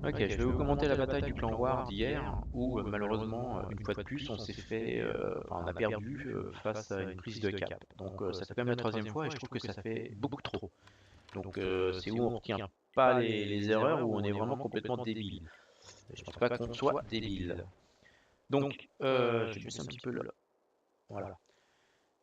Ok, je vais vous commenter la bataille du clan War d'hier, où malheureusement, une fois de plus, on s'est fait, enfin, on a perdu face à une prise de cap. Donc ça fait quand même la troisième fois et je trouve que ça fait beaucoup trop. Donc c'est où on retient pas les erreurs, où on est vraiment complètement débile. Je pense pas qu'on soit débile. Donc je vais baisser un petit peu là. Voilà.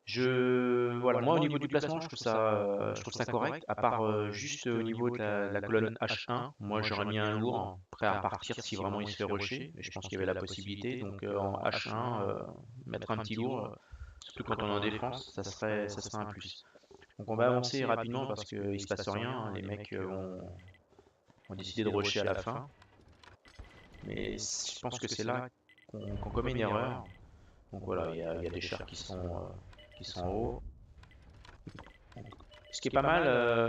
Voilà, moi au niveau du placement, je trouve ça correct, à part juste au niveau de la colonne H1, moi j'aurais mis un lourd prêt à partir si vraiment il se fait rusher, et je pense qu'il y avait la possibilité, donc en H1, mettre un petit lourd, surtout quand on est en défense, ça serait un plus. Donc on va avancer rapidement parce qu'il se passe rien, hein, les mecs ont décidé de rusher à la fin, mais je pense que c'est là qu'on commet une erreur. Donc voilà, il y a des chars qui sont hauts. Ce qui est pas mal,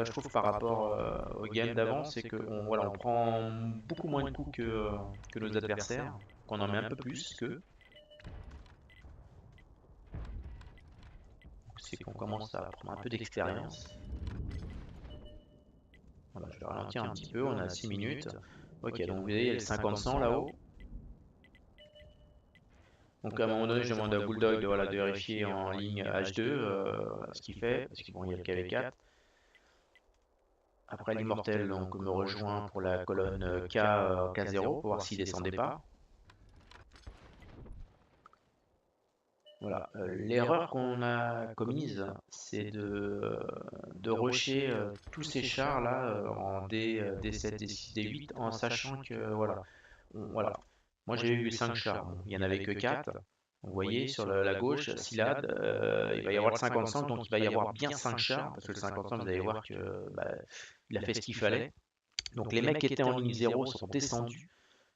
je trouve, par rapport au game d'avant, c'est qu'on voilà, on prend beaucoup moins de coups que nos adversaires, qu'on en met un peu plus qu'eux. C'est qu'on commence à prendre un peu d'expérience. Voilà, je vais ralentir un petit peu, on a 6 minutes. Ok, donc vous voyez, il y a le 50-100 là-haut. Donc à un moment donné, je demande à Bulldog de, voilà, de vérifier en ligne H2 ce qu'il fait, parce qu'il bon, il y a le KV4. Après l'immortel donc me rejoint pour la colonne K0 pour voir s'il descendait pas. Voilà. L'erreur qu'on a commise, c'est de rusher tous ces chars là en D7, D6, D8 en sachant que voilà, voilà. Moi j'ai eu 5 chars, bon, il n'y en avait que 4. Vous voyez sur la gauche, Silad, il va y avoir le 55, donc il va y avoir bien 5 chars, parce que le 55, vous allez voir que bah, il a fait ce qu'il fallait. Donc les mecs qui étaient en ligne 0 sont descendus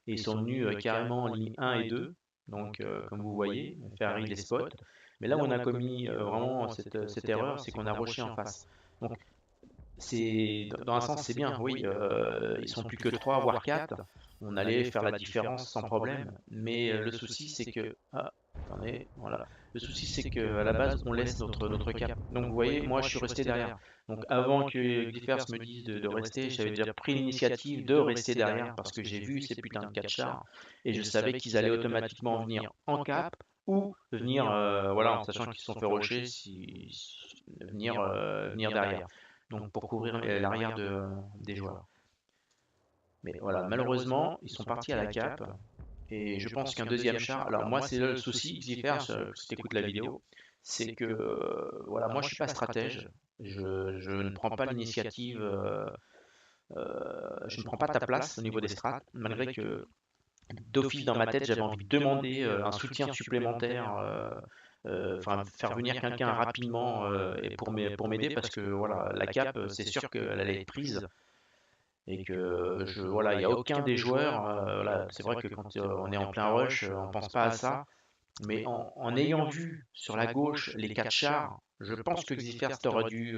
et ils sont venus carrément en ligne 1 et 2. Donc comme vous voyez, faire les spots. Mais là où on a commis vraiment cette erreur, c'est qu'on a rushé en face. Donc c'est dans un sens c'est bien, oui, ils sont plus que 3 voire 4. On allait faire la différence sans problème. Mais le souci c'est que ah, attendez, voilà. Le souci c'est que à la base on laisse notre cap. Donc vous voyez, moi je suis resté derrière. Donc avant que Gliffers me dise de rester, j'avais déjà pris l'initiative de rester derrière parce que j'ai vu ces putains de 4 chars et je savais qu'ils allaient automatiquement venir en cap ou venir voilà en sachant qu'ils se sont fait rocher venir derrière. Donc pour couvrir l'arrière des joueurs. Mais voilà, malheureusement, ils sont partis à la cape. Et je pense qu'un deuxième char. Alors moi, c'est le souci, Xypher, si tu écoutes la vidéo, c'est que voilà, moi je suis pas stratège. Je ne prends pas l'initiative. Je ne prends pas ta place au niveau des strats, malgré que d'office dans ma tête, j'avais envie de demander un soutien supplémentaire. Enfin, faire venir quelqu'un rapidement et pour m'aider parce que voilà, la cape, c'est sûr qu'elle allait être prise et que voilà, il n'y a aucun des joueurs. Voilà, c'est vrai que quand on est en plein rush, on pense pas à ça. Mais en ayant vu sur la gauche les 4 chars, je pense que Xyphers t'aurais dû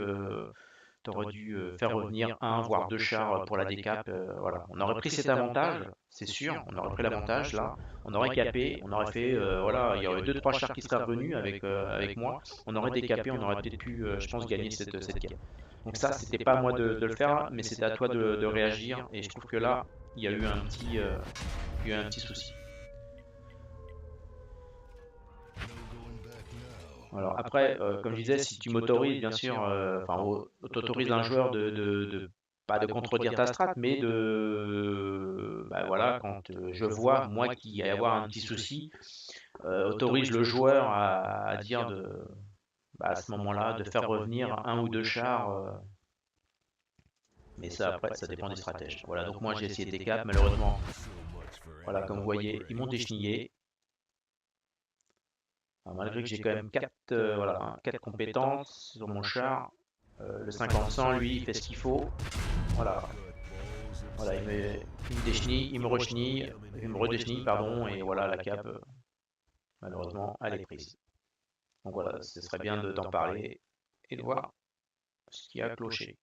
faire revenir un voire deux chars pour la décap. Voilà. On aurait pris cet avantage, c'est sûr. On aurait pris l'avantage là. On aurait capé, on aurait fait voilà, il y aurait deux trois chars qui seraient revenus avec moi. On aurait décapé, on aurait peut-être pu, je pense, gagner cette game. Donc ça, c'était pas à moi de le faire, mais c'était à toi de réagir. Et je trouve que là, il y a eu il y a eu un petit souci. Alors après, comme je disais, si tu m'autorises, bien sûr, enfin, t'autorises un joueur pas de contredire ta strat, mais bah voilà, quand je vois moi qu'il va y avoir un petit souci, autorise le joueur à dire bah, à ce moment-là, de faire revenir un ou deux chars, mais ça après, ça dépend des stratèges. Voilà, donc moi j'ai essayé des caps, malheureusement, voilà, comme vous voyez, ils m'ont déchenillé. Alors, malgré que j'ai quand même 4 voilà, hein, 4 compétences sur mon char, le 50-100, lui, il fait ce qu'il faut. Voilà, voilà il me déchenille, il me rechenille, il me redéchenille, pardon, et voilà, la cape, malheureusement, elle est prise. Donc voilà, ce serait bien d'en parler et de voir ce qui a cloché.